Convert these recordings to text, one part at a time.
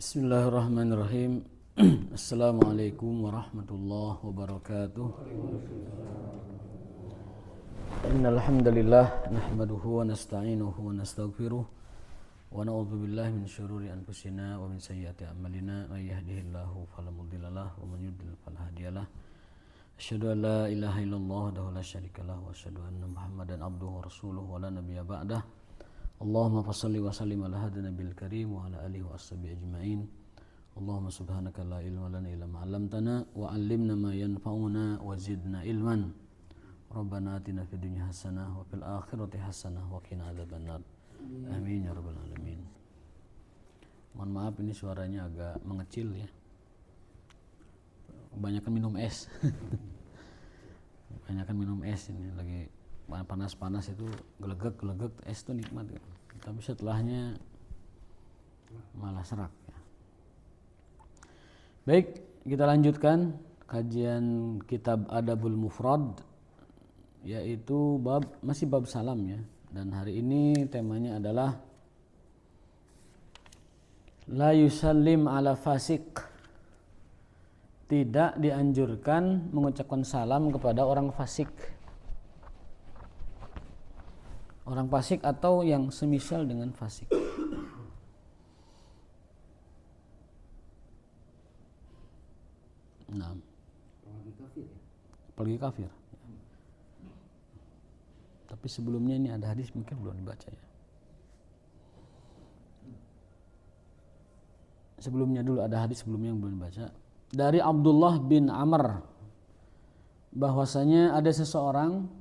Bismillahirrahmanirrahim. Assalamualaikum warahmatullahi wabarakatuh. Innal hamdalillah nahmaduhu wa nasta'inuhu wa nastaghfiruh wa na'udzu billahi min syururi anfusina wa min sayyiati a'malina may yahdihillahu fala mudhillalah wa man yudlil fala hadiyalah. Asyhadu an la ilaha illallah wahdahu la syarikalah wa asyhadu anna Muhammadan abduhu wa rasuluhu wa la nabiyya ba'dah. Allahumma fassalli wa sallim ala hadina nabil karim wa ala alihi wa ashabihi ajma'in. Allahumma subhanaka la ilma lana illa ma 'allamtana wa 'allimna ma yanfa'una wa zidna ilman. Rabbana atina fid dunya hasanah wa fil akhirati hasanah wa qina adzabannar. Amin ya rabbal alamin. Mohon maaf ini suaranya agak mengecil ya. Kebanyakan minum es. Kebanyakan minum es ini lagi panas-panas itu gelegek es itu nikmat gitu. Tapi setelahnya malah serak ya. Baik, kita lanjutkan kajian kitab Adabul Mufrad, yaitu masih bab salam ya. Dan hari ini temanya adalah la yusallim ala fasik. Tidak dianjurkan mengucapkan salam kepada orang fasik. Orang fasik atau yang semisal dengan fasik. Nah, apalagi kafir. Tapi sebelumnya ini ada hadis mungkin belum dibaca ya. Sebelumnya dulu ada hadis sebelumnya yang belum dibaca. Dari Abdullah bin Amr bahwasanya ada seseorang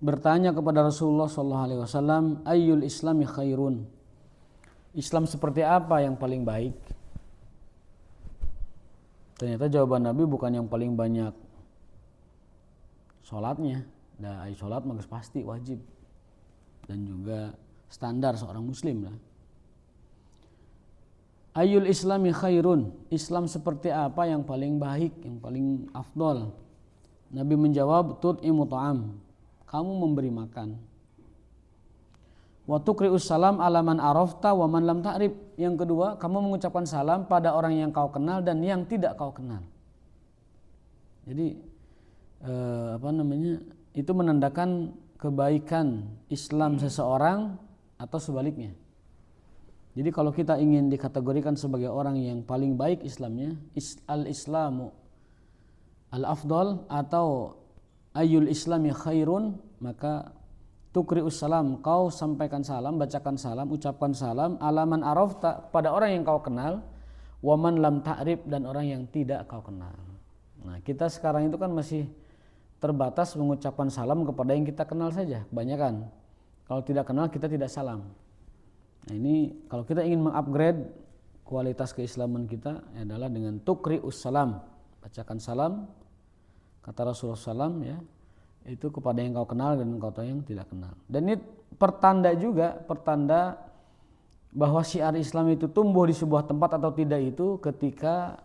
bertanya kepada Rasulullah SAW, ayyul islami khairun, Islam seperti apa yang paling baik? Ternyata jawaban Nabi bukan yang paling banyak sholatnya. Nah, sholat maka pasti wajib dan juga standar seorang muslim lah. Ayyul islami khairun, Islam seperti apa yang paling baik, yang paling afdol? Nabi menjawab, tut'imu ta'am, kamu memberi makan. Wa tuqri'us salam ala man arafta wa man lam ta'rif. Yang kedua, kamu mengucapkan salam pada orang yang kau kenal dan yang tidak kau kenal. Jadi itu menandakan kebaikan Islam seseorang atau sebaliknya. Jadi kalau kita ingin dikategorikan sebagai orang yang paling baik Islamnya, al-islamu al-afdal atau ayyul islami khairun, maka tuqri'us salam, kau sampaikan salam, bacakan salam, ucapkan salam alaman arafta, pada orang yang kau kenal, wa man lam ta'rif, dan orang yang tidak kau kenal. Nah, kita sekarang itu kan masih terbatas mengucapkan salam kepada yang kita kenal saja, kebanyakan. Kalau tidak kenal kita tidak salam. Nah, ini kalau kita ingin mengupgrade kualitas keislaman kita adalah dengan tuqri'us salam, bacakan salam kata Rasulullah SAW ya, itu kepada yang kau kenal dan kau tahu yang tidak kenal. Dan ini pertanda bahwa syiar Islam itu tumbuh di sebuah tempat atau tidak itu ketika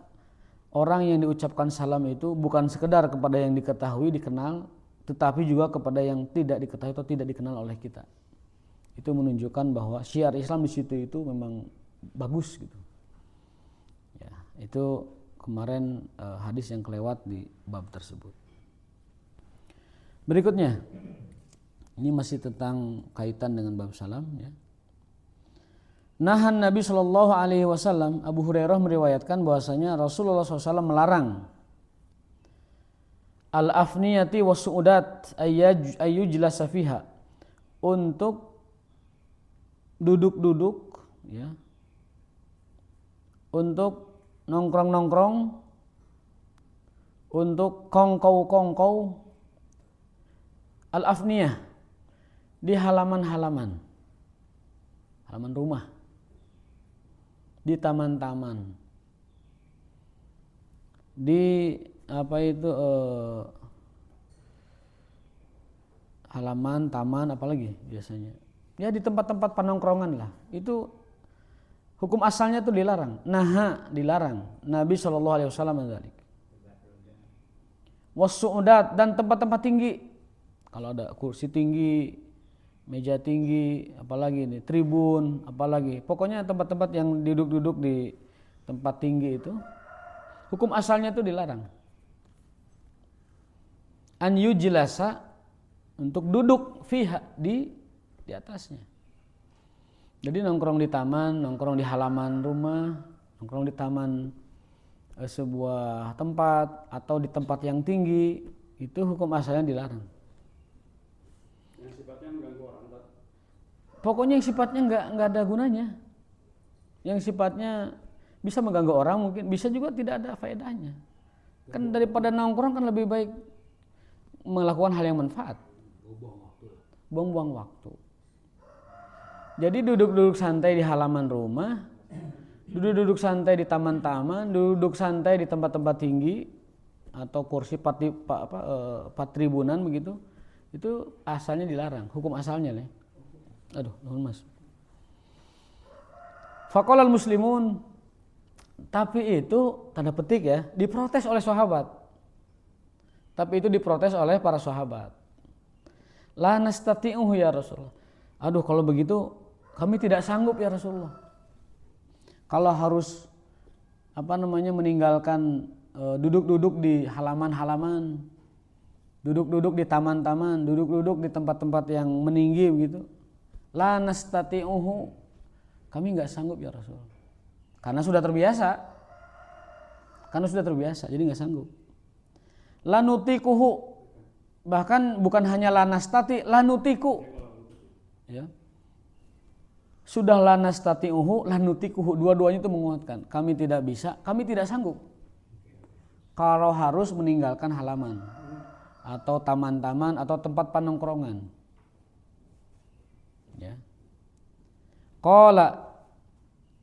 orang yang diucapkan salam itu bukan sekedar kepada yang diketahui, dikenal, tetapi juga kepada yang tidak diketahui atau tidak dikenal oleh kita. Itu menunjukkan bahwa syiar Islam di situ itu memang bagus gitu. Ya, itu kemarin hadis yang kelewat di bab tersebut. Berikutnya, ini masih tentang kaitan dengan bab salam ya. Nahan Nabi SAW, Abu Hurairah meriwayatkan bahwasanya Rasulullah SAW melarang al-afniyati was-su'udat ayyujlasa fiha, untuk duduk-duduk ya, untuk nongkrong-nongkrong, untuk kongkow-kongkow, al-afniyah, di halaman-halaman rumah, di taman-taman, di halaman, taman, apalagi biasanya ya di tempat-tempat penongkrongan lah. Itu hukum asalnya itu dilarang. Dilarang. Nabi SAW dzalik. Was-su'udat, dan tempat-tempat tinggi. Kalau ada kursi tinggi meja tinggi, apalagi nih, tribun, apalagi. Pokoknya tempat-tempat yang duduk-duduk di tempat tinggi itu, hukum asalnya itu dilarang. An yujlasa, untuk duduk fiha, di atasnya. Jadi nongkrong di taman, nongkrong di halaman rumah, nongkrong di taman sebuah tempat atau di tempat yang tinggi, itu hukum asalnya dilarang. Yang sifatnya mengganggu orang. Pokoknya yang sifatnya nggak ada gunanya, yang sifatnya bisa mengganggu orang, mungkin bisa juga tidak ada faedahnya. Kan daripada nongkrong kan lebih baik melakukan hal yang manfaat. Buang-buang waktu. Jadi duduk-duduk santai di halaman rumah, duduk-duduk santai di taman-taman, duduk santai di tempat-tempat tinggi atau kursi patribunan begitu, itu asalnya dilarang, hukum asalnya nih. Aduh, nuhun Mas. Faqalal muslimun, tapi itu tanda petik ya, diprotes oleh sahabat. Tapi itu diprotes oleh para sahabat. La nastati'uhu ya Rasulullah. Aduh, kalau begitu kami tidak sanggup ya Rasulullah. Kalau harus meninggalkan duduk-duduk di halaman-halaman, duduk-duduk di taman-taman, duduk-duduk di tempat-tempat yang meninggi begitu. La nastati'uhu, kami nggak sanggup ya Rasul. Karena sudah terbiasa, jadi nggak sanggup. La nutikuhu, bahkan bukan hanya la nastati, la nutiku. Ya. Sudah la nastati'uhu, la nutikuhu, dua-duanya itu menguatkan. Kami tidak bisa, kami tidak sanggup. Kalau harus meninggalkan halaman atau taman-taman atau tempat panongkrongan. Ya. Qala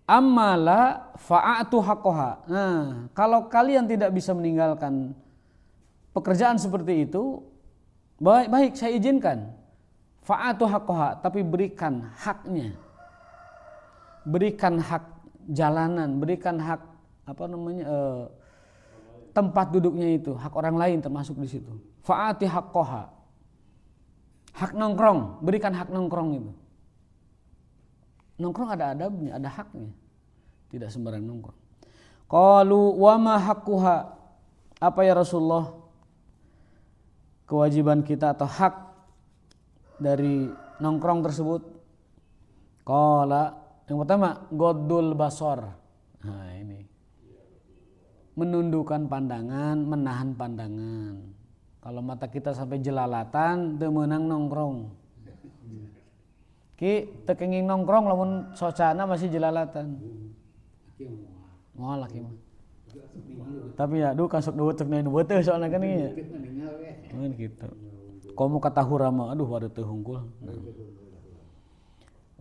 ammala fa'atu haqqaha. Nah, kalau kalian tidak bisa meninggalkan pekerjaan seperti itu, baik saya izinkan. Fa'atu haqqaha, tapi berikan haknya. Berikan hak jalanan, berikan hak tempat duduknya itu, hak orang lain termasuk di situ. Fa'ati haqqaha. Hak nongkrong, berikan hak nongkrong itu. Nongkrong ada adabnya, ada haknya. Tidak sembarang nongkrong. Qalu wa ma haqquha? Apa ya Rasulullah kewajiban kita atau hak dari nongkrong tersebut? Qala, yang pertama, ghaddul basar. Nah, ini. Menundukkan pandangan, menahan pandangan. Kalau mata kita sampai jelalatan, teu meunang nongkrong. Ki tekenging nongkrong lamun socana masih jelalatan. Moal laki mah. Tapi ya duh kasuk deuet cek nain beuteung soalna kan ieu. Mun kitu. Komo kata hurama, aduh waduh teu hungkul.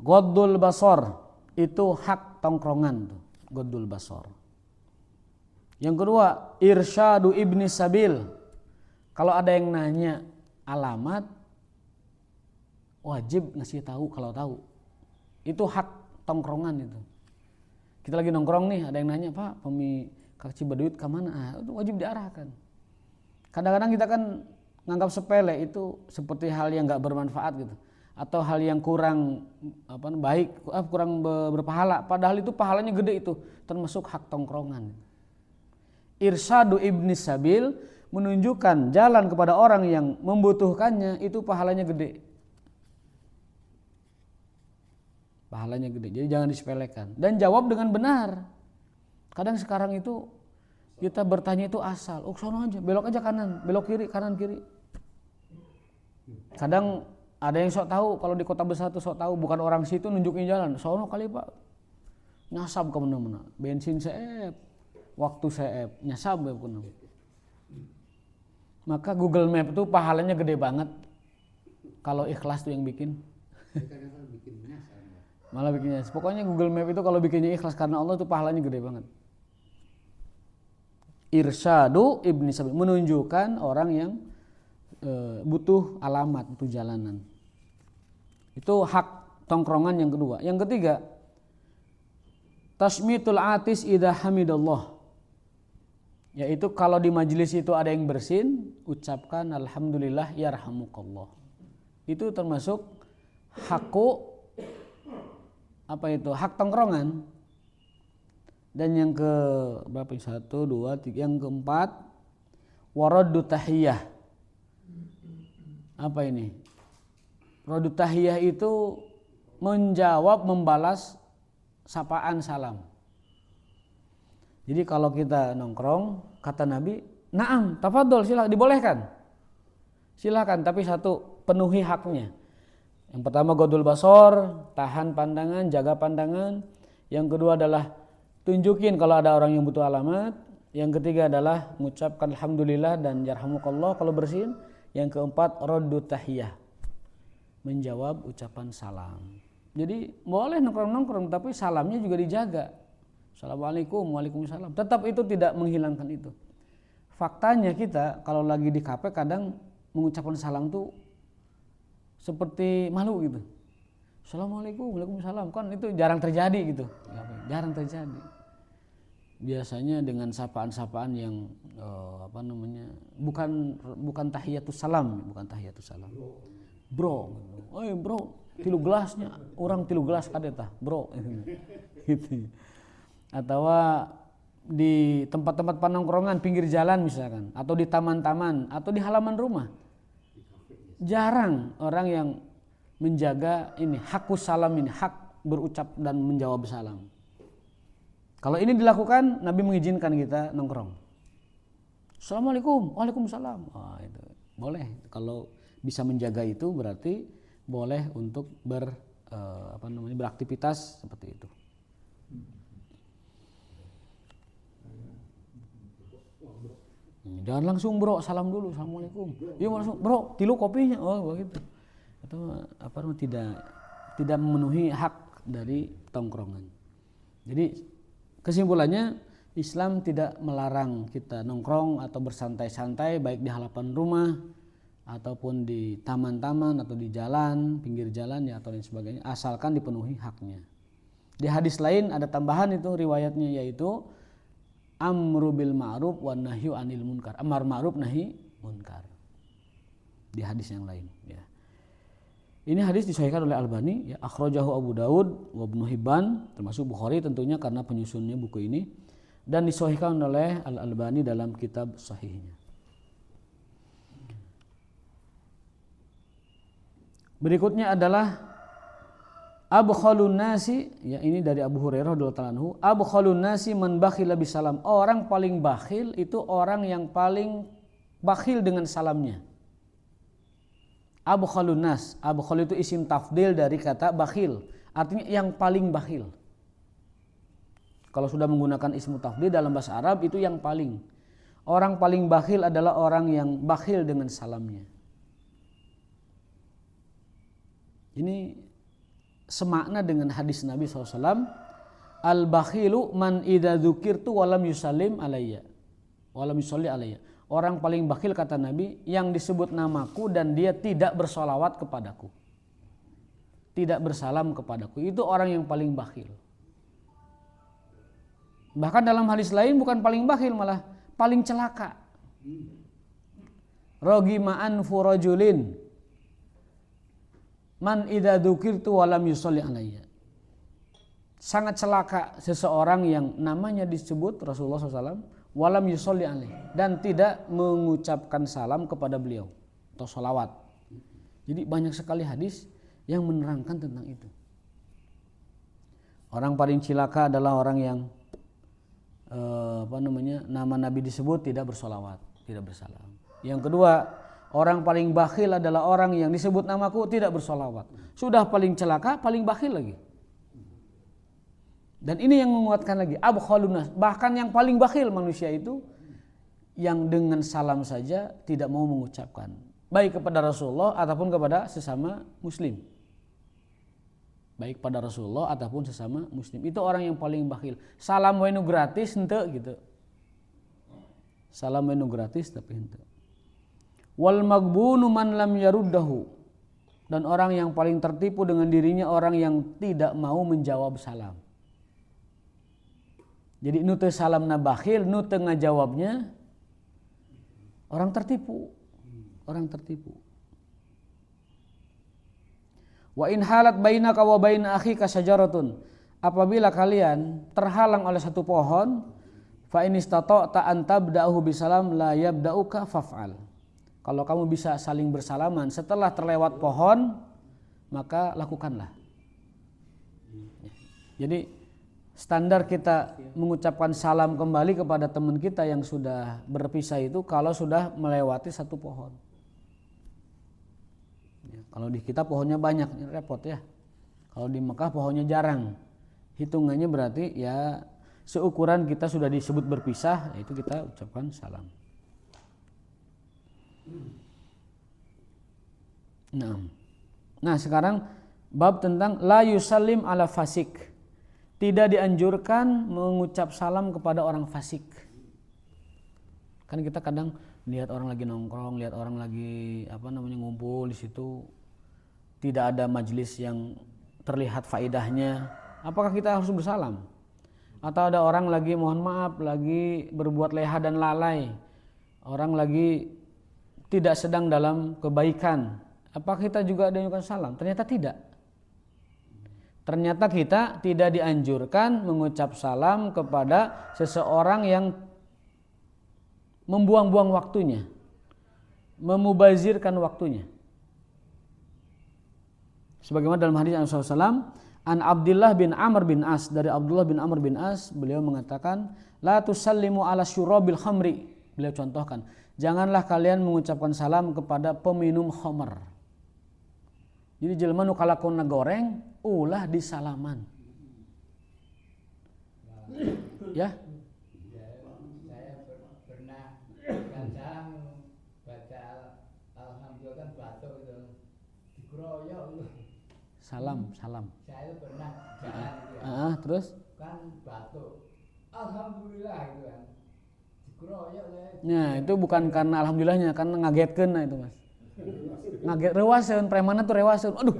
Ghaddul basar itu hak tongkrongan tuh, ghaddul basar. Yang kedua, irsyadu ibni sabil. Kalau ada yang nanya alamat, wajib ngasih tahu kalau tahu. Itu hak tongkrongan itu. Kita lagi nongkrong nih, ada yang nanya, Pak, Kak Cibaduit ke mana? Itu wajib diarahkan. Kadang-kadang kita kan nganggap sepele itu seperti hal yang nggak bermanfaat gitu, atau hal yang kurang baik, kurang berpahala. Padahal itu pahalanya gede itu, termasuk hak tongkrongan. Irsyadu ibni sabil, menunjukkan jalan kepada orang yang membutuhkannya, itu pahalanya gede. Pahalanya gede, jadi jangan disepelekan. Dan jawab dengan benar. Kadang sekarang itu kita bertanya itu asal, sono aja, belok aja kanan, belok kiri, kanan kiri. Kadang ada yang sok tahu, kalau di kota besar tuh sok tahu, bukan orang situ nunjukin jalan, sono kali Pak, nyasab ke mana-mana, bensin seep, waktu seep, nyasab ya pun. Maka Google Map itu pahalanya gede banget, kalau ikhlas tuh yang bikin. Malah bikinnya, pokoknya Google Map itu kalau bikinnya ikhlas karena Allah itu pahalanya gede banget. Irsyadu ibni sabil, menunjukkan orang yang butuh alamat, butuh jalanan. Itu hak tongkrongan yang kedua. Yang ketiga, tasmitul atis idza hamidallah. Yaitu kalau di majelis itu ada yang bersin, ucapkan alhamdulillah yarhamukallah. Itu termasuk hakku apa itu? Hak tongkrongan. Dan yang ke berapa? 1, 2, 3, yang keempat waraddu tahiyah. Apa ini? Raddu tahiyah itu menjawab, membalas sapaan salam. Jadi kalau kita nongkrong, kata Nabi, "Na'am, tafadhol, silakan, dibolehkan." Silakan, tapi satu, penuhi haknya. Yang pertama godul basor, tahan pandangan, jaga pandangan. Yang kedua adalah tunjukin kalau ada orang yang butuh alamat. Yang ketiga adalah mengucapkan alhamdulillah dan yarhamukallah kalau bersin. Yang keempat raddu tahiyah, menjawab ucapan salam. Jadi boleh nongkrong-nongkrong tapi salamnya juga dijaga. Assalamualaikum, waalaikumsalam. Tetap itu tidak menghilangkan itu. Faktanya kita kalau lagi di kafe kadang mengucapkan salam tuh seperti malu gitu. Assalamualaikum, waalaikumsalam, kan itu jarang terjadi gitu. Jarang terjadi. Biasanya dengan sapaan-sapaan yang bukan tahiyatus salam, Bro, bro, 3 gelasnya, orang 3 gelas kadeta, bro, gitu. Atau di tempat-tempat panongkrongan pinggir jalan misalkan, atau di taman-taman, atau di halaman rumah, jarang orang yang menjaga ini hakus salam, ini hak berucap dan menjawab salam. Kalau ini dilakukan, Nabi mengizinkan kita nongkrong. Assalamualaikum, waalaikumsalam. Itu boleh. Kalau bisa menjaga itu berarti boleh untuk beraktivitas seperti itu. Jangan langsung bro, salam dulu, assalamualaikum. Iya langsung bro, tilu kopinya, begitu. Atau tidak memenuhi hak dari tongkrongan. Jadi kesimpulannya Islam tidak melarang kita nongkrong atau bersantai-santai baik di halaman rumah ataupun di taman-taman atau di jalan, pinggir jalan ya atau lain sebagainya, asalkan dipenuhi haknya. Di hadis lain ada tambahan itu riwayatnya, yaitu amru bil ma'ruf wan nahyu anil munkar. Amar ma'ruf nahi munkar. Di hadis yang lain ya. Ini hadis disahihkan oleh Albani ya, akhrajahu Abu Daud wa Ibnu Hibban, termasuk Bukhari tentunya karena penyusunnya buku ini, dan disahihkan oleh Al-Albani dalam kitab sahihnya. Berikutnya adalah abkhalun nasi, ya ini dari Abu Hurairah radhiyallahu anhu, abkhalun nasi man bakhila bisalam. Orang paling bakhil itu orang yang paling bakhil dengan salamnya. Abkhalun nas, abkhal itu isim tafdil dari kata bakhil, artinya yang paling bakhil. Kalau sudah menggunakan ismu tafdil dalam bahasa Arab itu yang paling. Orang paling bakhil adalah orang yang bakhil dengan salamnya. Ini semakna dengan hadis Nabi SAW, al-bakhilu man idza dzukirtu walam yusallim alayya walam yusalli alayya. Orang paling bakhil kata Nabi yang disebut namaku dan dia tidak bersolawat kepadaku, tidak bersalam kepadaku, itu orang yang paling bakhil. Bahkan dalam hadis lain bukan paling bakhil, malah paling celaka. Rogima anfu rajulin man idza dzukirtu walam yusalli alayya. Sangat celaka seseorang yang namanya disebut Rasulullah SAW walam yusalli alaihi, dan tidak mengucapkan salam kepada beliau atau salawat. Jadi banyak sekali hadis yang menerangkan tentang itu. Orang paling celaka adalah orang yang nama Nabi disebut tidak bersolawat, tidak bersalam. Yang kedua, orang paling bakhil adalah orang yang disebut namaku tidak bersolawat. Sudah paling celaka, paling bakhil lagi. Dan ini yang menguatkan lagi, abkhalun nas, bahkan yang paling bakhil manusia itu yang dengan salam saja tidak mau mengucapkan, baik kepada Rasulullah ataupun kepada sesama muslim. Baik pada Rasulullah ataupun sesama muslim. Itu orang yang paling bakhil. Salam wenu gratis henteu gitu. Salam wenu gratis tapi henteu. Wal magbunu man lam yaruddahu. Dan orang yang paling tertipu dengan dirinya orang yang tidak mau menjawab salam. Jadi nu teu salamna bakhil, nu teu ngajawabnya orang tertipu. Orang tertipu. Wa in halat bainaka wa baina akhika syajaratun, apabila kalian terhalang oleh satu pohon, fa in istata'ta an tabda'uhu bisalam la yabda'uka faf'al. Kalau kamu bisa saling bersalaman setelah terlewat pohon, maka lakukanlah. Jadi standar kita mengucapkan salam kembali kepada teman kita yang sudah berpisah itu kalau sudah melewati satu pohon. Kalau di kita pohonnya banyak, repot ya. Kalau di Mekah pohonnya jarang, hitungannya berarti ya seukuran kita sudah disebut berpisah, itu kita ucapkan salam. Nah sekarang bab tentang la yusallim ala fasik. Tidak dianjurkan mengucap salam kepada orang fasik. Kan kita kadang lihat orang lagi nongkrong, lihat orang lagi ngumpul di situ, tidak ada majelis yang terlihat faedahnya, apakah kita harus bersalam? Atau ada orang lagi mohon maaf, lagi berbuat leha dan lalai, orang lagi tidak sedang dalam kebaikan, apakah kita juga dianjurkan salam? Ternyata tidak. Ternyata kita tidak dianjurkan mengucap salam kepada seseorang yang membuang-buang waktunya, memubazirkan waktunya. Sebagaimana dalam hadis Rasulullah SAW, an Abdullah bin Amr bin As, dari Abdullah bin Amr bin As, beliau mengatakan, la tusallimu ala syurabil khamri. Beliau contohkan, janganlah kalian mengucapkan salam kepada peminum khamr. Jadi jelema nu kalakonna goreng, ulah disalaman. Ya. Saya pernah kan salam baca alhamdulillah kan batuk itu dikeroyok. Salam. Saya pernah jalan gitu ya. Terus Kan batuk. Alhamdulillah gitu kan. Dikeroyok ya. nah itu bukan karena alhamdulillahnya, karena ngagetkeun itu Mas. Ngaget rewaseun, premanna tuh rewaseun. Aduh.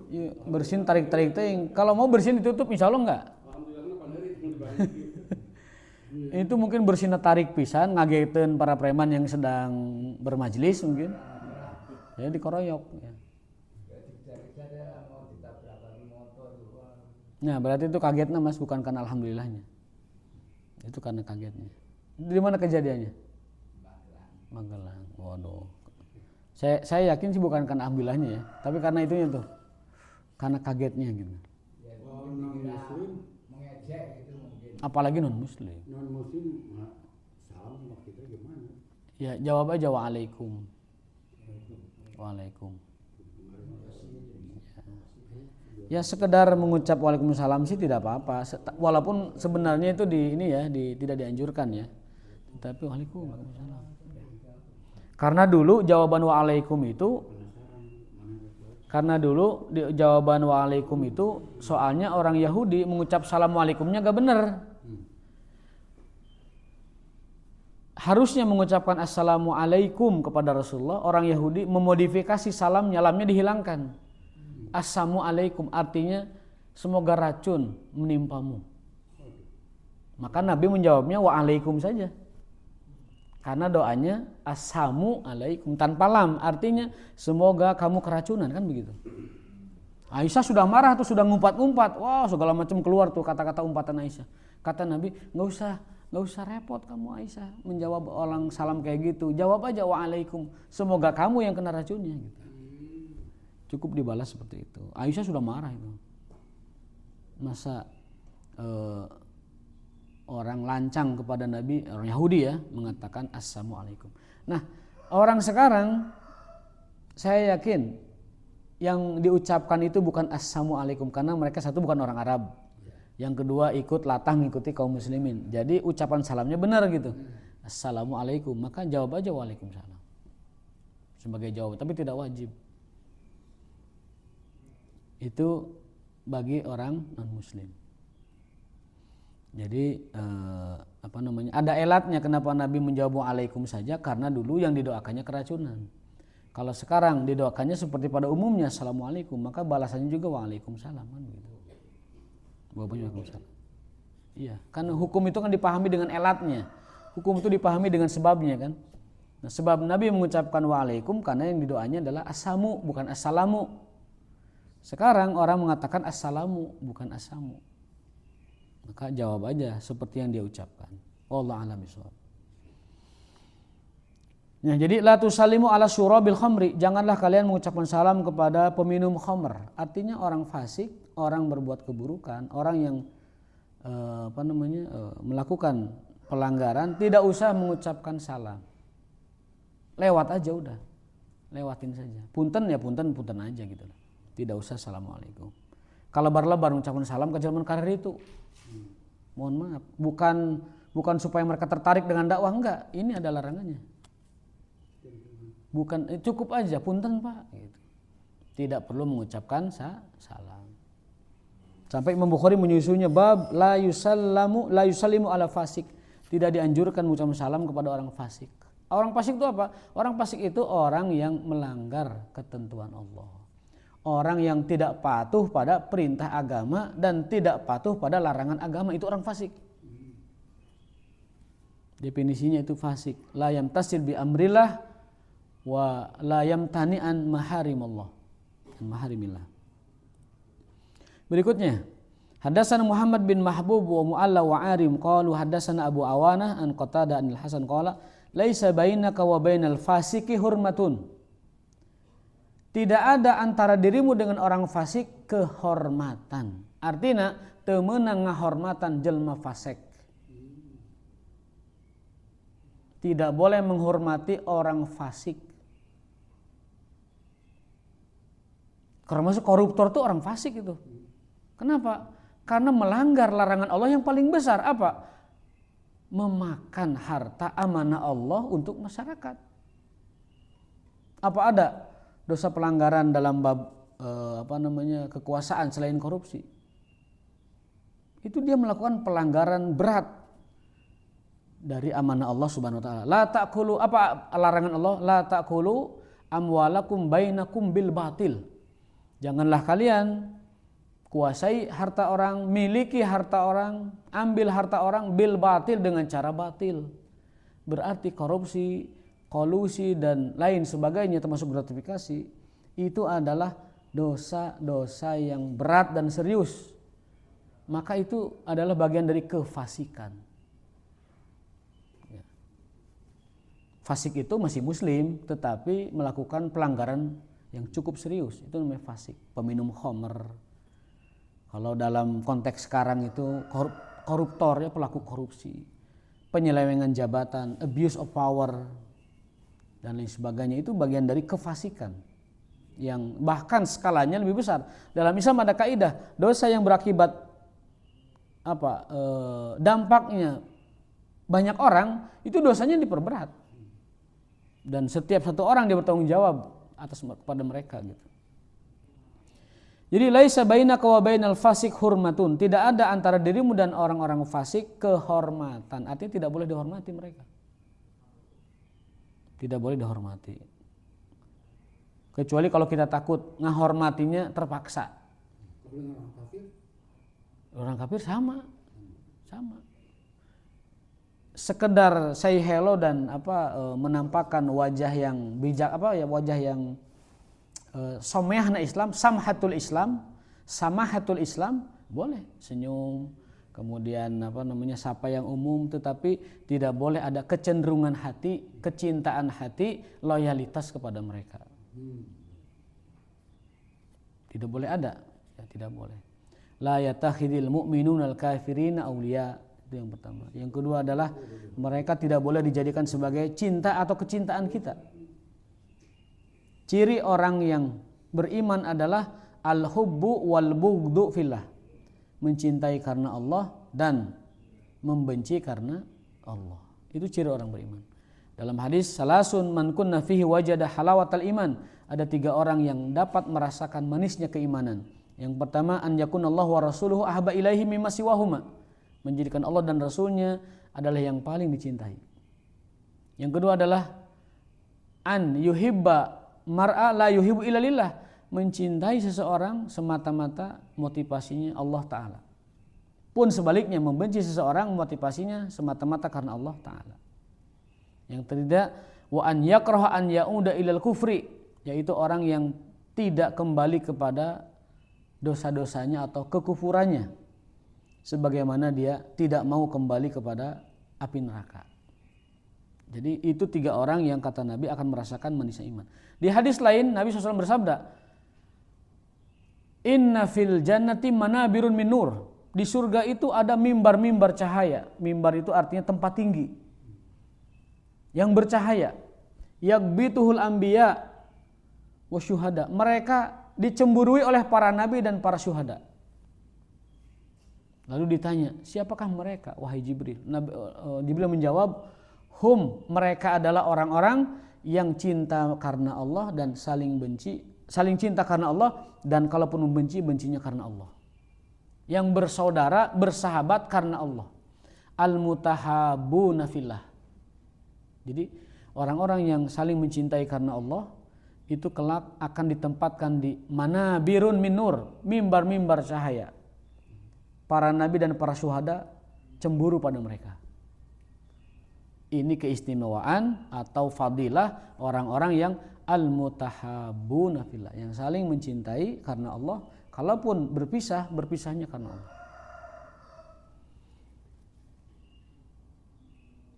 Ieu bersin tarik-tarik teh. Kalau mau bersin ditutup insyaallah enggak. Alhamdulillah panderi dibalik. Itu mungkin bersinna tarik pisan ngageteun para preman yang sedang bermajlis mungkin. Ya dikoroyok ya. Dicari-cari mau ditabrak lagi motor gitu. Nah, berarti itu kagetnya Mas, bukan karena alhamdulillahnya. Itu karena kagetnya. Di mana kejadiannya? Magelang. Waduh. Saya yakin sih bukan karena alhamdulillahnya ya, tapi karena itunya tuh. Karena kagetnya gitu. Ya, Oh, mungkin dikira non-muslim. mengejek gitu mungkin. Apalagi non muslim. Non muslim salam sama kita gimana? Ya, jawab aja waalaikum. Waalaikum. Ya sekedar mengucap waalaikumsalam sih tidak apa-apa. Walaupun sebenarnya itu tidak dianjurkan ya. Tapi waalaikumsalam. Karena dulu jawaban waalaikum itu jawaban waalaikum itu soalnya orang Yahudi mengucap salam waalaikumnya gak benar. Harusnya mengucapkan assalamualaikum kepada Rasulullah, orang Yahudi memodifikasi salamnya, lamnya dihilangkan. Assalamualaikum artinya semoga racun menimpamu. Maka Nabi menjawabnya waalaikum saja. Karena doanya assalamualaikum tanpa lam, artinya semoga kamu keracunan, kan begitu. Aisyah sudah marah tuh, sudah ngumpat-ngumpat, wah segala macam keluar tuh kata-kata umpatan Aisyah. Kata Nabi, nggak usah repot kamu Aisyah menjawab orang salam kayak gitu, jawab aja waalaikum, semoga kamu yang kena racunnya gitu. Cukup dibalas seperti itu. Aisyah sudah marah itu. Masa orang lancang kepada Nabi, orang Yahudi ya, mengatakan assalamualaikum. Nah, orang sekarang saya yakin yang diucapkan itu bukan assalamualaikum karena mereka satu bukan orang Arab. Yang kedua ikut latah mengikuti kaum muslimin. Jadi ucapan salamnya benar gitu. Assalamualaikum, maka jawab aja waalaikumsalam. Sebagai jawaban, tapi tidak wajib. Itu bagi orang non muslim. Jadi ada elatnya kenapa Nabi menjawab waalaikum saja, karena dulu yang didoakannya keracunan. Kalau sekarang didoakannya seperti pada umumnya assalamualaikum, maka balasannya juga waalaikumsalam kan gitu. Jawabannya waalaikumsalam. Iya, kan hukum itu kan dipahami dengan elatnya. Hukum itu dipahami dengan sebabnya kan. Nah, sebab Nabi mengucapkan waalaikum karena yang didoanya adalah assamu bukan assalamu. Sekarang orang mengatakan assalamu bukan assamu. Maka jawab aja seperti yang dia ucapkan. Wallahu a'lam bishawab. Nah, jadi la tusallimu ala syurabil khamri, janganlah kalian mengucapkan salam kepada peminum khamr. Artinya orang fasik, orang berbuat keburukan, orang yang melakukan pelanggaran tidak usah mengucapkan salam. Lewat aja udah. Lewatin saja. Punten ya punten aja gitu. Tidak usah assalamualaikum. Kalau lebar mengucapkan salam ke zaman karir itu. Mohon maaf, bukan supaya mereka tertarik dengan dakwah, enggak. Ini ada larangannya. Bukan cukup aja punten Pak gitu. Tidak perlu mengucapkan salam. Sampai Imam Bukhari menyusunya bab la yusallimu ala fasik. Tidak dianjurkan mengucapkan salam kepada orang fasik. Orang fasik itu apa? Orang fasik itu orang yang melanggar ketentuan Allah. Orang yang tidak patuh pada perintah agama dan tidak patuh pada larangan agama, itu orang fasik. Definisinya itu fasik. La yamtasil bi amrillah wa la yamtani an maharimallah, maharimillah. Berikutnya, hadatsana Muhammad bin Mahbub wa Mu'alla wa Arim qalu hadatsana Abu Awanah an Qatadah anil Hasan qala laisa bainaka wa bainal fasiki hurmatun. Tidak ada antara dirimu dengan orang fasik kehormatan. Artinya teu meunang ngahormatan jelma fasik. Tidak boleh menghormati orang fasik. Karena masuk koruptor itu orang fasik itu. Kenapa? Karena melanggar larangan Allah yang paling besar apa? Memakan harta amanah Allah untuk masyarakat. Apa ada dosa pelanggaran dalam bab kekuasaan selain korupsi? Itu dia melakukan pelanggaran berat dari amanah Allah Subhanahu wa taala. La ta'kulu, apa larangan Allah? La ta'kulu amwalakum bainakum bil batil. Janganlah kalian kuasai harta orang, miliki harta orang, ambil harta orang bil batil, dengan cara batil. Berarti korupsi, kolusi dan lain sebagainya termasuk gratifikasi itu adalah dosa-dosa yang berat dan serius. Maka itu adalah bagian dari kefasikan. Fasik itu masih muslim tetapi melakukan pelanggaran yang cukup serius, itu namanya fasik. Peminum khamr. Kalau dalam konteks sekarang itu koruptor, ya, pelaku korupsi, penyelewengan jabatan, abuse of power dan lain sebagainya, itu bagian dari kefasikan yang bahkan skalanya lebih besar. Dalam Islam ada kaidah, dosa yang berakibat dampaknya banyak orang, itu dosanya diperberat. Dan setiap satu orang dia bertanggung jawab kepada mereka gitu. Jadi laisa bainaka wa bainal fasik hurmatun, tidak ada antara dirimu dan orang-orang fasik kehormatan. Artinya tidak boleh dihormati mereka. Tidak boleh dihormati. Kecuali kalau kita takut ngahormatinya terpaksa. Orang kafir sama. Sekedar say hello dan menampakkan wajah yang bijak, wajah yang somehna Islam, samahatul Islam boleh senyum, kemudian sapa yang umum, tetapi tidak boleh ada kecenderungan hati, kecintaan hati, loyalitas kepada mereka. Tidak boleh ada, ya, tidak boleh. La yatakhidil mu'minunal kafirina awliya, itu yang pertama. Yang kedua adalah mereka tidak boleh dijadikan sebagai cinta atau kecintaan kita. Ciri orang yang beriman adalah al-hubbu wal bughdu fillah. Mencintai karena Allah dan membenci karena Allah. Itu ciri orang beriman. Dalam hadis salasun man kunna fihi wajada halawatal iman. Ada 3 orang yang dapat merasakan manisnya keimanan. Yang pertama, an yakunallahu wa rasuluhu ahabba ilaihi mimma siwahuma. Menjadikan Allah dan Rasulnya adalah yang paling dicintai. Yang kedua adalah an yuhibba mar'a la yuhibbu illa lillah, mencintai seseorang semata-mata motivasinya Allah Ta'ala. Pun sebaliknya, membenci seseorang motivasinya semata-mata karena Allah Ta'ala. Yang ketiga, wa an yakraha an ya'uda ilal kufri, yaitu orang yang tidak kembali kepada dosa-dosanya atau kekufurannya, sebagaimana dia tidak mau kembali kepada api neraka. Jadi itu 3 orang yang kata Nabi akan merasakan manisnya iman. Di hadis lain Nabi SAW bersabda, inna fil jannati manabirun min nur. Di surga itu ada mimbar-mimbar cahaya. Mimbar itu artinya tempat tinggi yang bercahaya. Yagbituhul anbiya wa syuhada. Mereka dicemburui oleh para nabi dan para syuhada. Lalu ditanya, siapakah mereka wahai Jibril? Jibril menjawab, mereka adalah orang-orang yang cinta karena Allah dan saling cinta karena Allah, dan kalaupun membenci, bencinya karena Allah. Yang bersaudara, bersahabat karena Allah. Al-mutahabuna fillah. Jadi orang-orang yang saling mencintai karena Allah itu kelak akan ditempatkan di manabirun min nur, mimbar-mimbar cahaya. Para nabi dan para syuhada cemburu pada mereka. Ini keistimewaan atau fadilah orang-orang yang al-mutahabuna fillah, yang saling mencintai karena Allah. Kalaupun berpisah, berpisahnya karena Allah.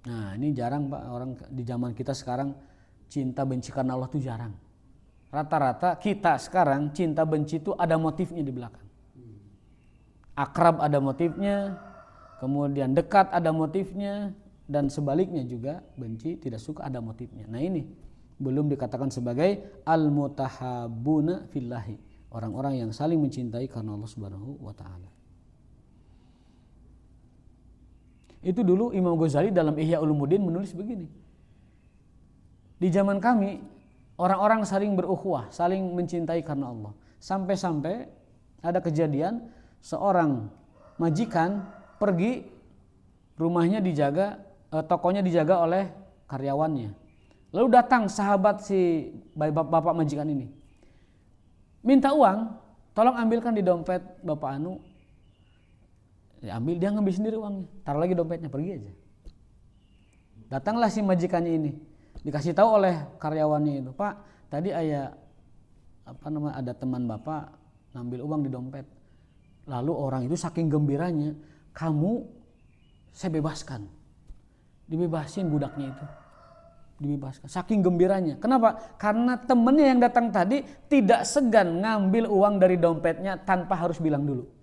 Nah, ini jarang Pak, orang di zaman kita sekarang cinta benci karena Allah itu jarang. Rata-rata kita sekarang cinta benci itu ada motifnya di belakang. Akrab ada motifnya, kemudian dekat ada motifnya, dan sebaliknya juga benci tidak suka ada motifnya. Nah ini belum dikatakan sebagai al-mutahabuna fillahi, orang-orang yang saling mencintai karena Allah Subhanahu wa taala. Itu dulu Imam Ghazali dalam Ihya Ulumuddin menulis begini. Di zaman kami orang-orang saling berukhuwah, saling mencintai karena Allah. Sampai-sampai ada kejadian seorang majikan pergi, rumahnya dijaga, tokonya dijaga oleh karyawannya. Lalu datang sahabat si bapak majikan ini, minta uang, tolong ambilkan di dompet bapak anu. Ya ambil, dia ngambil sendiri uangnya, taruh lagi dompetnya, pergi aja. Datanglah si majikannya ini, dikasih tahu oleh karyawannya itu, Pak, tadi ada teman bapak ngambil uang di dompet. Lalu orang itu saking gembiranya, kamu saya bebaskan, dibebasin budaknya itu, dibebaskan. Saking gembiranya. Kenapa? Karena temennya yang datang tadi tidak segan ngambil uang dari dompetnya tanpa harus bilang dulu.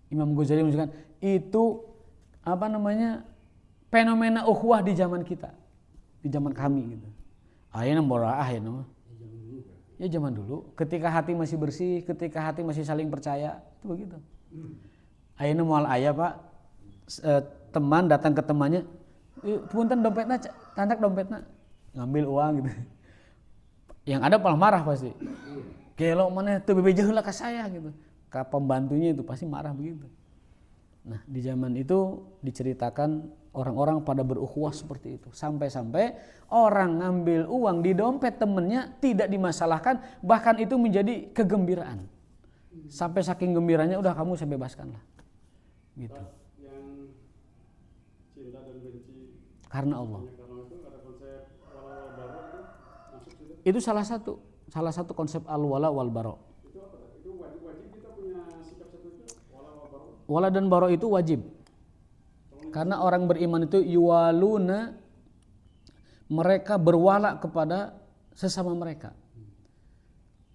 Imam Ghazali menunjukkan itu fenomena ukhuwah di zaman kita, di zaman kami gitu. Ayeuna boraah ya nama. Ya zaman dulu, ketika hati masih bersih, ketika hati masih saling percaya, itu begitu. Ayeuna moal aya Pak, teman datang ke temannya, punten dompetna, tantak dompetna, ngambil uang gitu. Yang ada malah marah pasti. Gelo mana teu bebeja heula ka saya gitu. Ka pembantunya itu pasti marah begitu. Nah, di zaman itu diceritakan orang-orang pada berukhuwah seperti itu. Sampai-sampai orang ngambil uang di dompet temennya tidak dimasalahkan, bahkan itu menjadi kegembiraan. Sampai saking gembiranya, udah kamu saya bebaskan lah. Gitu. Yang cinta dan benci karena Allah. karena itu ada konsep wala wal bara itu masuk situ. Itu salah satu konsep al-wala wal bara. Itu apa? Itu wajib kita punya sikap seperti itu, wala wal bara. Wala dan bara itu wajib. Karena orang beriman itu yuwaluna, mereka berwala kepada sesama mereka.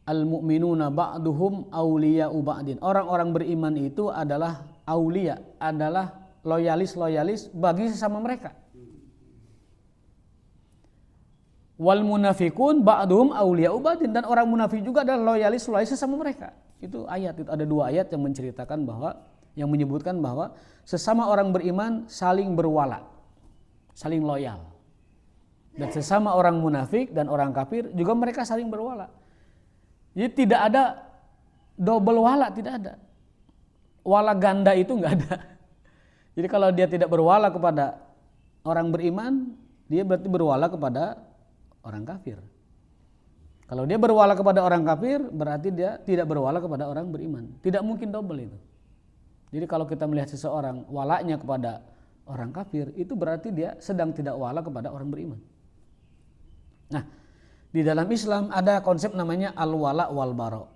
Al-mu'minuna ba'duhum awliya'u ba'din. Orang-orang beriman itu adalah aulia, adalah loyalis bagi sesama mereka. Wal munafikun ba'duhum awliya'u ba'din, dan orang munafik juga adalah loyalis sesama mereka. Itu ayat, itu ada 2 ayat yang menceritakan bahwa, yang menyebutkan bahwa sesama orang beriman saling berwala, saling loyal. Dan sesama orang munafik dan orang kafir juga mereka saling berwala. Jadi tidak ada double wala, tidak ada. Wala ganda itu enggak ada. Jadi kalau dia tidak berwala kepada orang beriman, dia berarti berwala kepada orang kafir. Kalau dia berwala kepada orang kafir, berarti dia tidak berwala kepada orang beriman. Tidak mungkin double itu. Jadi kalau kita melihat seseorang walanya kepada orang kafir, itu berarti dia sedang tidak wala kepada orang beriman. Nah, di dalam Islam ada konsep namanya al-wala wal bara.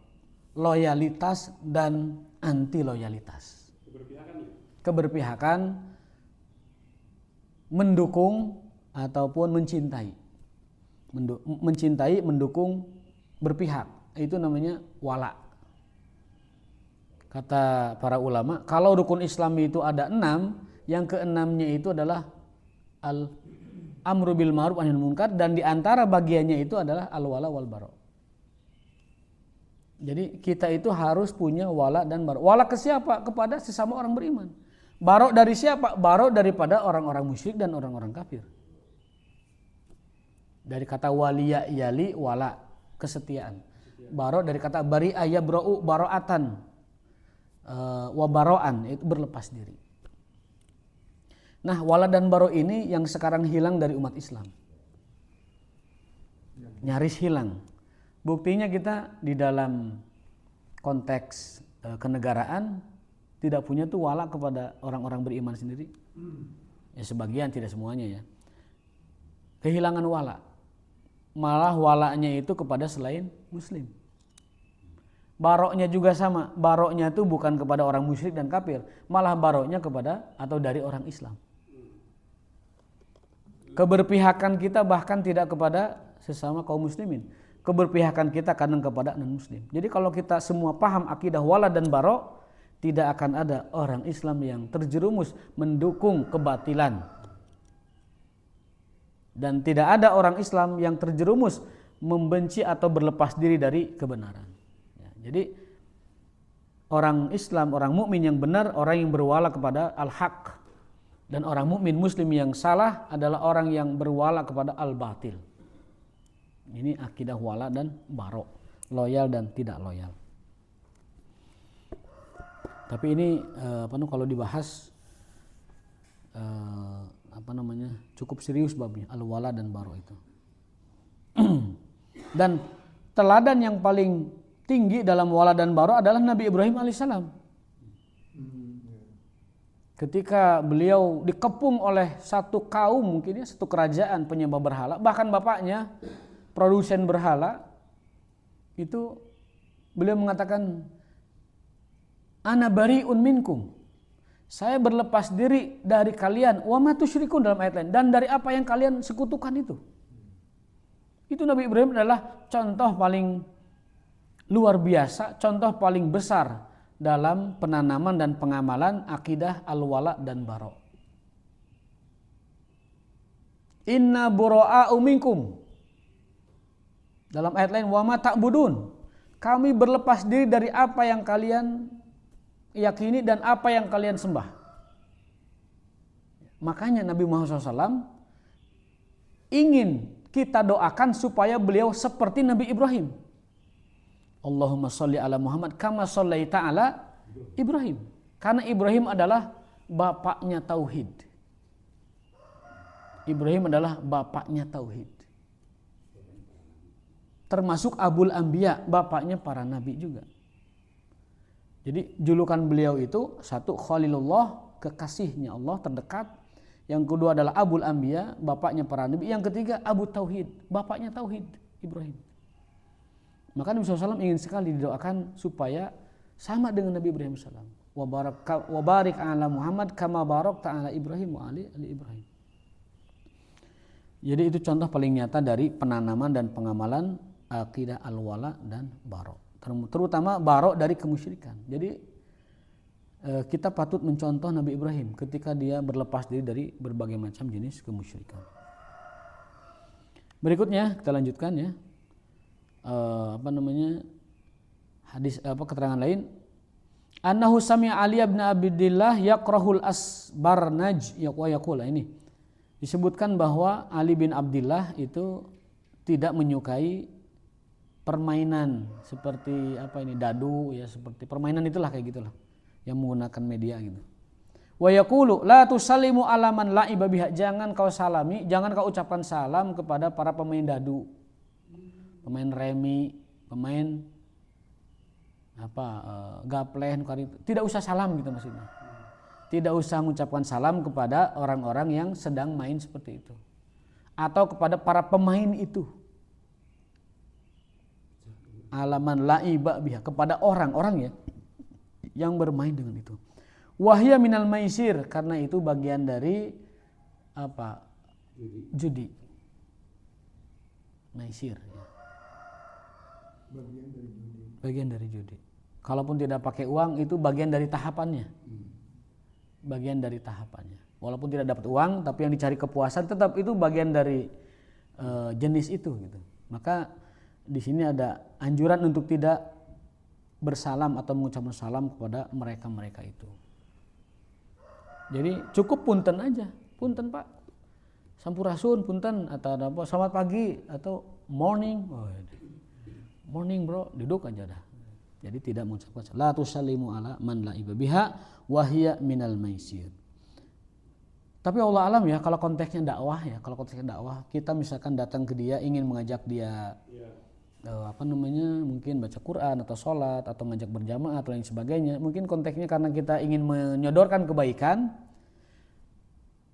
loyalitas dan anti loyalitas. Keberpihakan mendukung ataupun mencintai. Mencintai, mendukung, berpihak. Itu namanya wala. Kata para ulama, kalau rukun Islam itu ada 6, yang keenamnya itu adalah al-amru bil ma'ruf wa nahy anil munkar, dan diantara bagiannya itu adalah al-wala wal bara. Jadi kita itu harus punya wala dan bara. Wala ke siapa? Kepada sesama orang beriman. Bara dari siapa? Bara daripada orang-orang musyrik dan orang-orang kafir. Dari kata waliya yali wala, kesetiaan. Bara dari kata bari'a yabra'u bara'atan. Wabaroan, itu berlepas diri. Nah, wala dan baro ini yang sekarang hilang dari umat Islam, nyaris hilang. Buktinya kita di dalam konteks kenegaraan tidak punya tuh wala kepada orang-orang beriman sendiri. Ya sebagian, tidak semuanya ya. Kehilangan wala, malah walanya itu kepada selain Muslim. Baroknya juga sama, baroknya itu bukan kepada orang musyrik dan kafir, malah baroknya kepada atau dari orang Islam. Keberpihakan kita bahkan tidak kepada sesama kaum muslimin, keberpihakan kita kadang kepada non muslim. Jadi kalau kita semua paham akidah wala dan barok, tidak akan ada orang Islam yang terjerumus mendukung kebatilan, dan tidak ada orang Islam yang terjerumus membenci atau berlepas diri dari kebenaran. Jadi orang Islam, orang mukmin yang benar, orang yang berwala kepada al-haq, dan orang mukmin muslim yang salah adalah orang yang berwala kepada al-batil. Ini akidah wala dan barok, loyal dan tidak loyal. Tapi ini kalau dibahas cukup serius babnya al-wala dan barok itu. Dan teladan yang paling tinggi dalam wala dan bara adalah Nabi Ibrahim alaihissalam. Ketika beliau dikepung oleh satu kaum, mungkin ya satu kerajaan penyembah berhala, bahkan bapaknya produsen berhala, itu beliau mengatakan, ana bari'un minkum, saya berlepas diri dari kalian, wa ma tusyrikun dalam ayat lain, dan dari apa yang kalian sekutukan itu. Itu Nabi Ibrahim adalah contoh paling luar biasa, contoh paling besar dalam penanaman dan pengamalan akidah al-wala dan bara. Inna bura'a'u minkum. Dalam ayat lain, wa ma ta'budun. Kami berlepas diri dari apa yang kalian yakini dan apa yang kalian sembah. Makanya Nabi Muhammad SAW ingin kita doakan supaya beliau seperti Nabi Ibrahim. Allahumma sholli ala Muhammad kama shallaita ala Ibrahim. Karena Ibrahim adalah bapaknya tauhid. Ibrahim adalah bapaknya tauhid. Termasuk Abul Anbiya, bapaknya para nabi juga. Jadi julukan beliau itu satu Khalilullah, kekasihnya Allah terdekat. Yang kedua adalah Abul Anbiya, bapaknya para nabi. Yang ketiga Abu Tauhid, bapaknya tauhid, Ibrahim. Maka Nabi SAW ingin sekali didoakan supaya sama dengan Nabi Ibrahim SAW. Wa barik ala Muhammad kama barakta ala Ibrahim wa ali Ibrahim. Jadi itu contoh paling nyata dari penanaman dan pengamalan akidah al-wala dan bara. Terutama bara dari kemusyrikan. Jadi kita patut mencontoh Nabi Ibrahim ketika dia berlepas diri dari berbagai macam jenis kemusyrikan. Berikutnya kita lanjutkan ya. Hadis keterangan lain, annahu sami'a Ali bin Abdillah yaqrahul asbarnaj wa yaqul. Ini disebutkan bahwa Ali bin Abdillah itu tidak menyukai permainan seperti dadu ya, seperti permainan itulah kayak gitulah yang menggunakan media gitu. Wa yaqulu la tusallimu ala man la'iba biha, jangan kau ucapkan salam kepada para pemain dadu, pemain remi, pemain gapleh, tidak usah salam gitu maksudnya. Tidak usah mengucapkan salam kepada orang-orang yang sedang main seperti itu, atau kepada para pemain itu. alaman laiba biha, kepada orang-orang ya yang bermain dengan itu. Wahya minal maisir, karena itu bagian dari apa? Judi. Maisir. Ya. Bagian dari judi. Kalaupun tidak pakai uang itu bagian dari tahapannya. Bagian dari tahapannya. Walaupun tidak dapat uang, tapi yang dicari kepuasan tetap itu bagian dari jenis itu gitu. Maka di sini ada anjuran untuk tidak bersalam atau mengucapkan salam kepada mereka-mereka itu. Jadi cukup punten aja, punten Pak, sampurasun punten, atau apa, selamat pagi atau morning, morning bro, duduk aja dah. Jadi tidak mengucapkan la tusallimu ala man la ibabiha wahya minal maisir. Tapi Allah alam ya, kalau konteksnya dakwah ya, kalau konteksnya dakwah, kita misalkan datang ke dia ingin mengajak dia mungkin baca Quran atau sholat atau ngajak berjamaah atau lain sebagainya, mungkin konteksnya karena kita ingin menyodorkan kebaikan,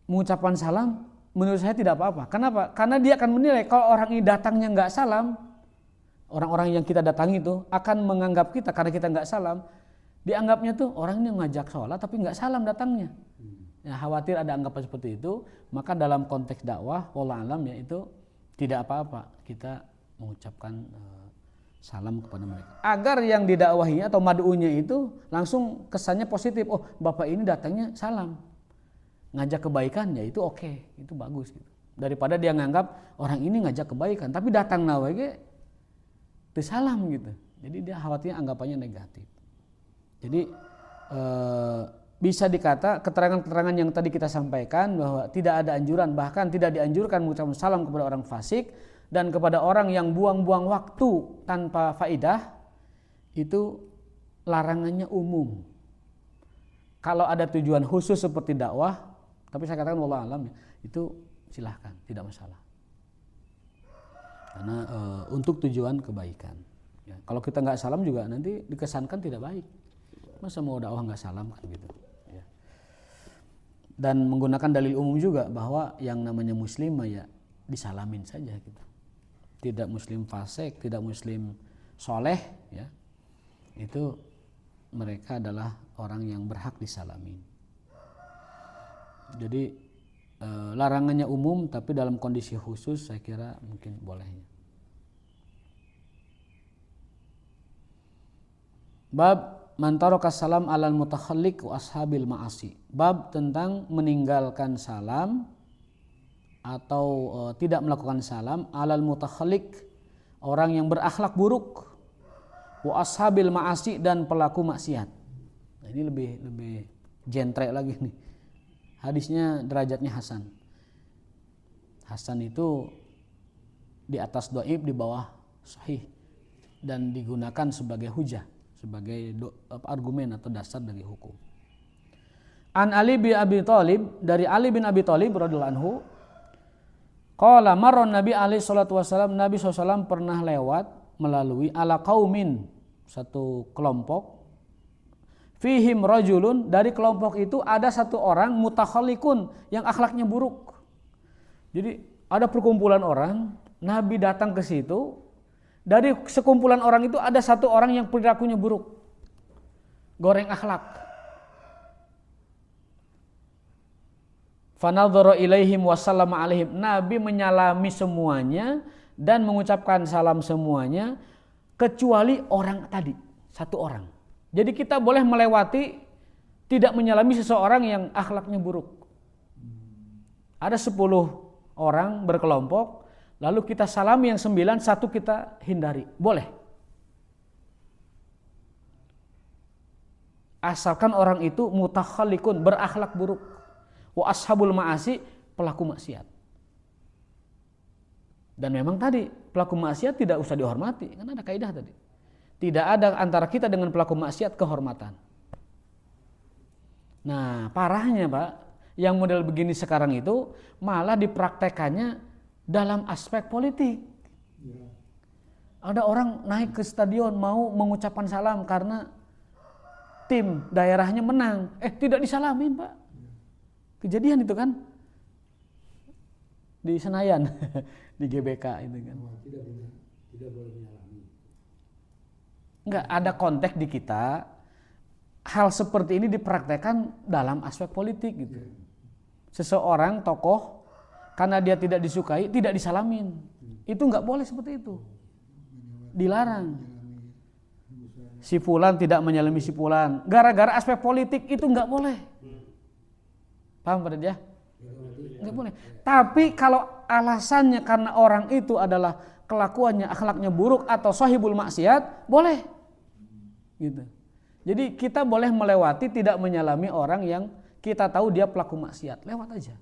mengucapkan salam menurut saya tidak apa-apa. Kenapa? Karena dia akan menilai kalau orang ini datangnya nggak salam, orang-orang yang kita datangi itu akan menganggap kita karena kita nggak salam, dianggapnya tuh orang ini ngajak sholat tapi nggak salam datangnya. Ya, khawatir ada anggapan seperti itu, maka dalam konteks dakwah, wallahu alam ya, itu tidak apa-apa kita mengucapkan salam kepada mereka. Agar yang didakwahinya atau mad'unya itu langsung kesannya positif. Oh, Bapak ini datangnya salam. Ngajak kebaikan ya itu oke, itu bagus gitu. Daripada dia nganggap orang ini ngajak kebaikan tapi datang nawage itu salam gitu. Jadi dia khawatirnya anggapannya negatif. Jadi bisa dikata keterangan-keterangan yang tadi kita sampaikan bahwa tidak ada anjuran, bahkan tidak dianjurkan mengucapkan salam kepada orang fasik dan kepada orang yang buang-buang waktu tanpa faidah, itu larangannya umum. Kalau ada tujuan khusus seperti dakwah, tapi saya katakan wallahu alam ya, itu silahkan, tidak masalah. Karena untuk tujuan kebaikan. Ya, kalau kita nggak salam juga nanti dikesankan tidak baik. Masa mau dakwah nggak salam kan gitu. Ya. Dan menggunakan dalil umum juga bahwa yang namanya muslim ya disalamin saja gitu. Tidak muslim fasik, tidak muslim soleh, ya, itu mereka adalah orang yang berhak disalamin. Jadi larangannya umum, tapi dalam kondisi khusus saya kira mungkin bolehnya. Bab man taraka salam alal mutakhalliq wa ashabil ma'asi. Bab tentang meninggalkan salam atau tidak melakukan salam alal mutakhalliq, orang yang berakhlak buruk, wa ashabil ma'asi, dan pelaku maksiat. Nah, ini lebih jentrek lagi nih. Hadisnya derajatnya hasan. Hasan itu di atas dhaif, di bawah sahih, dan digunakan sebagai hujah, sebagai argumen atau dasar dari hukum. An Ali bin Abi Thalib, dari Ali bin Abi Thalib radhiyallahu anhu, qala marron Nabi alaihi salatu wasallam, Nabi SAW pernah lewat melalui ala qaumin, satu kelompok, fihim rajulun, dari kelompok itu ada satu orang mutakhallikun, yang akhlaknya buruk. Jadi ada perkumpulan orang, Nabi datang ke situ, dari sekumpulan orang itu ada satu orang yang perilakunya buruk, goreng akhlak. Fanadhara ilaihim wasallama alaihim, Nabi menyalami semuanya dan mengucapkan salam semuanya kecuali orang tadi, satu orang. Jadi kita boleh melewati tidak menyalami seseorang yang akhlaknya buruk. Ada 10 orang berkelompok, lalu kita salami yang 9, satu kita hindari, boleh. Asalkan orang itu mutakhallikun, berakhlak buruk, wa ashabul ma'asi, pelaku maksiat. Dan memang tadi pelaku maksiat tidak usah dihormati, kan ada kaidah tadi. Tidak ada antara kita dengan pelaku maksiat kehormatan. Nah, parahnya Pak, yang model begini sekarang itu malah dipraktekannya dalam aspek politik. Ada orang naik ke stadion mau mengucapkan salam karena tim daerahnya menang, tidak disalamin Pak. Kejadian itu kan di Senayan, di GBK itu kan. Tidak boleh menyalami. Enggak ada konteks di kita hal seperti ini dipraktekkan dalam aspek politik gitu. Seseorang tokoh karena dia tidak disukai tidak disalamin. Itu enggak boleh seperti itu. Dilarang. Si fulan tidak menyalami si fulan gara-gara aspek politik itu enggak boleh. Paham Pak ya? Enggak boleh. Tapi kalau alasannya karena orang itu adalah kelakuannya, akhlaknya buruk atau sahibul maksiat, boleh. Gitu. Jadi kita boleh melewati tidak menyalami orang yang kita tahu dia pelaku maksiat, lewat aja.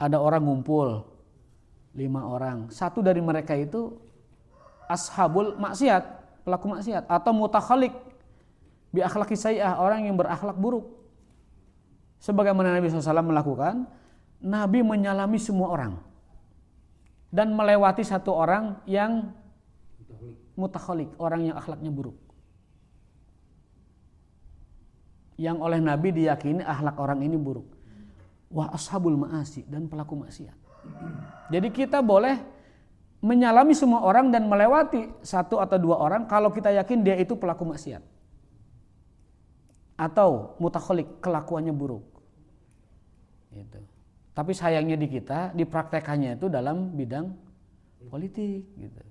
Ada orang ngumpul 5 orang, satu dari mereka itu ashabul maksiat, pelaku maksiat atau mutakhalik bi akhlaqi sayyi'ah, orang yang berakhlak buruk. Sebagaimana Nabi SAW melakukan, Nabi menyalami semua orang dan melewati satu orang yang mutakhalik, orang yang akhlaknya buruk, yang oleh Nabi diyakini akhlak orang ini buruk. Wah, ashabul ma'asi, dan pelaku maksiat. Jadi kita boleh menyalami semua orang dan melewati satu atau 2 orang kalau kita yakin dia itu pelaku maksiat atau mutakhalik, kelakuannya buruk. Gitu. Tapi sayangnya di kita dipraktekannya itu dalam bidang politik gitu.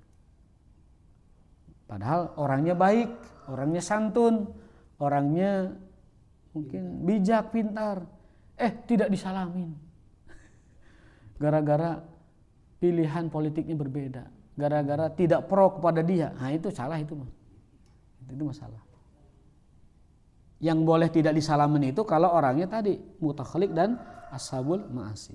Padahal orangnya baik, orangnya santun, orangnya mungkin bijak, pintar, tidak disalamin. Gara-gara pilihan politiknya berbeda, gara-gara tidak pro kepada dia. Nah, itu salah itu, Mas. Itu masalah. Yang boleh tidak disalamin itu kalau orangnya tadi mutakhalik dan ashabul ma'asi.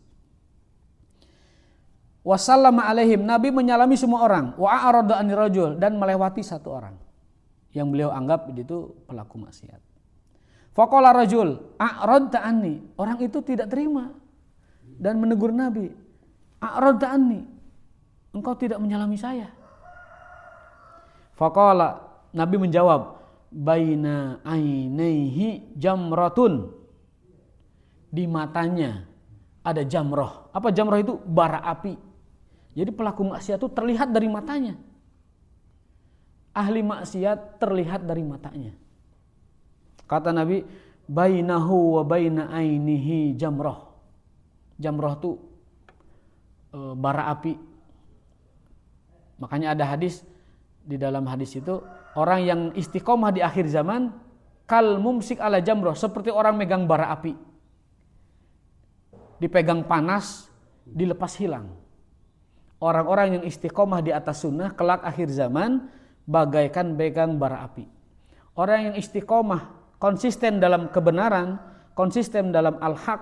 Wasallama alaihim, Nabi menyalami semua orang, wa a'rada anir rajul, dan melewati satu orang yang beliau anggap itu pelaku maksiat. Faqala rajul, a'radta anni, orang itu tidak terima dan menegur Nabi. A'radta anni, engkau tidak menyalami saya. Faqala, Nabi menjawab, baina ainaihi jamratun, di matanya ada jamroh. Apa jamroh itu? Bara api. Jadi pelaku maksiat itu terlihat dari matanya. Ahli maksiat terlihat dari matanya. Kata Nabi, bainahu wa baina ainihi jamroh. Jamroh itu bara api. Makanya ada hadis, di dalam hadis itu orang yang istiqomah di akhir zaman kal mumsik ala jamroh, seperti orang megang bara api. Dipegang panas, dilepas hilang. Orang-orang yang istiqomah di atas sunnah kelak akhir zaman bagaikan pegang bara api. Orang yang istiqomah konsisten dalam kebenaran, konsisten dalam al-haq,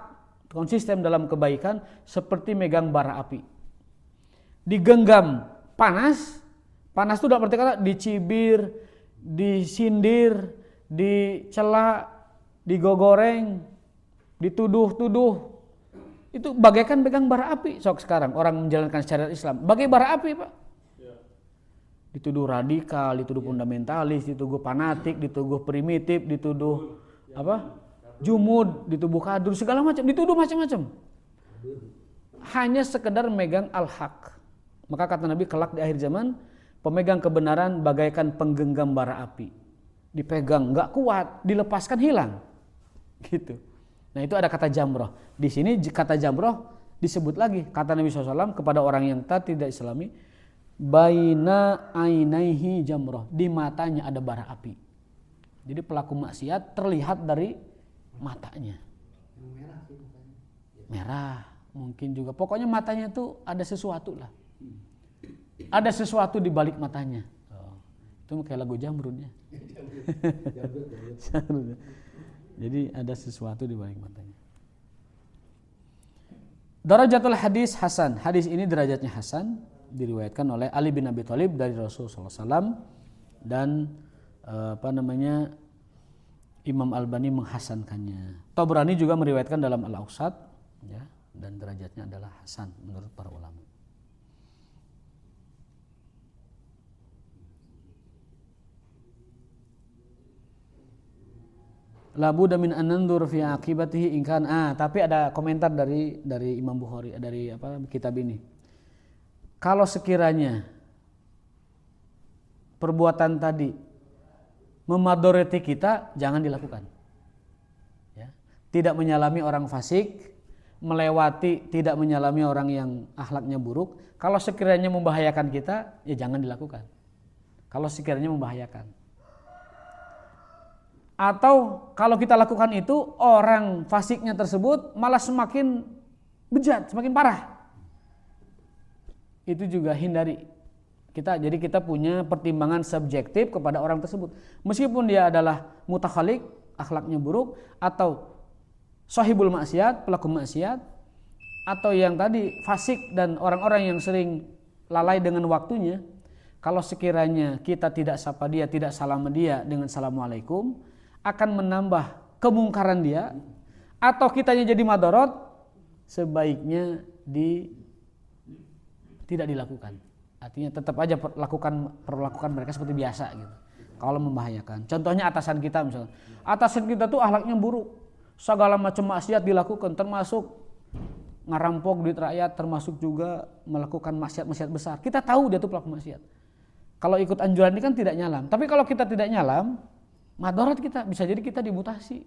konsisten dalam kebaikan seperti megang bara api. Digenggam panas, panas itu dalam arti kata dicibir, disindir, dicela, digogoreng, dituduh-tuduh. Itu bagaikan pegang bara api. Sok sekarang orang menjalankan syariat Islam bagai bara api, Pak. Dituduh radikal, dituduh fundamentalis, dituduh fanatik, dituduh primitif, dituduh jumud, dituduh kadur, segala macam, dituduh macam-macam. Hanya sekedar megang al-haq. Maka kata Nabi kelak di akhir zaman pemegang kebenaran bagaikan penggenggam bara api. Dipegang enggak kuat, dilepaskan hilang. Gitu. Nah, itu ada kata jamroh. Di sini kata jamroh disebut lagi. Kata Nabi SAW kepada orang yang tidak islami, baina ainaihi jamroh, di matanya ada bara api. Jadi pelaku maksiat terlihat dari matanya. Merah mungkin juga. Pokoknya matanya tuh ada sesuatu lah. Ada sesuatu di balik matanya. Itu kayak lagu Jamrun ya. Jadi ada sesuatu di balik matanya. Darajatul hadis hasan. Hadis ini derajatnya hasan, diriwayatkan oleh Ali bin Abi Thalib dari Rasulullah SAW, dan Imam Albani menghasankannya. Tabrani juga meriwayatkan dalam Al-Awsat, ya, dan derajatnya adalah hasan menurut para ulama. La budda min an nandur fi aqibatihi in kan. Tapi ada komentar dari Imam Bukhari, dari kitab ini. Kalau sekiranya perbuatan tadi memadoroti kita, jangan dilakukan. Ya. Tidak menyalami orang fasik, melewati, tidak menyalami orang yang akhlaknya buruk. Kalau sekiranya membahayakan kita, ya jangan dilakukan. Kalau sekiranya membahayakan. Atau kalau kita lakukan itu, orang fasiknya tersebut malah semakin bejat, semakin parah. Itu juga hindari. Jadi kita punya pertimbangan subjektif kepada orang tersebut. Meskipun dia adalah mutakhalik, akhlaknya buruk, atau sahibul maksiat, pelaku maksiat, atau yang tadi fasik dan orang-orang yang sering lalai dengan waktunya. Kalau sekiranya kita tidak sapa dia, tidak salam dia dengan assalamualaikum, akan menambah kemungkaran dia, atau kitanya jadi madorot, sebaiknya tidak dilakukan. Artinya tetap aja perlakukan mereka seperti biasa gitu. Kalau membahayakan. Contohnya atasan kita misalnya. Atasan kita tuh akhlaknya buruk. Segala macam maksiat dilakukan, termasuk ngerampok duit rakyat, termasuk juga melakukan maksiat-maksiat besar. Kita tahu dia tuh pelaku maksiat. Kalau ikut anjuran ini kan tidak nyalam. Tapi kalau kita tidak nyalam, madarat kita, bisa jadi kita dimutasi,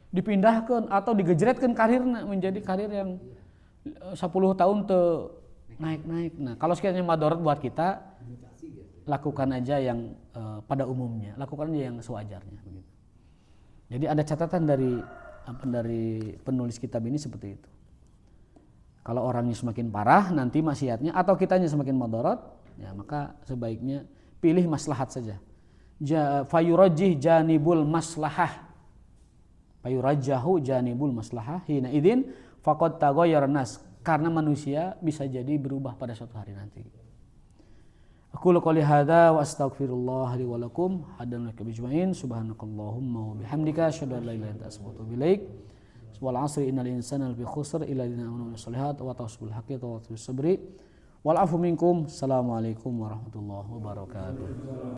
dipindahkan atau digejretkan karirnya menjadi karir yang 10 tahun naik-naik. Nah, kalau sekiranya madarat buat kita, lakukan aja yang pada umumnya, lakukan aja yang sewajarnya. Begitu. Jadi ada catatan dari penulis kitab ini seperti itu. Kalau orangnya semakin parah, nanti maksiatnya atau kitanya semakin madarat, ya maka sebaiknya pilih maslahat saja. Fayurajjih janibul maslahah. Fayurajjahu janibul maslahah hina idzin faqad taghayyara nas. Karena manusia bisa jadi berubah pada suatu hari nanti. Aku qouli hadza wa astaghfirullah li wa lakum hadan lakum ajmain subhanakallahumma wa bihamdika asyhadu an la ilaha illa anta astaghfiruka wa atubu ilaik. Wal 'asri innal insana lafi khusr illa alladziina aamanu wa 'amilus shalihaati wa tawassaw bil haqqi wa tawassaw bis sabri. Wal 'afwu minkum. Assalamualaikum warahmatullahi wabarakatuh.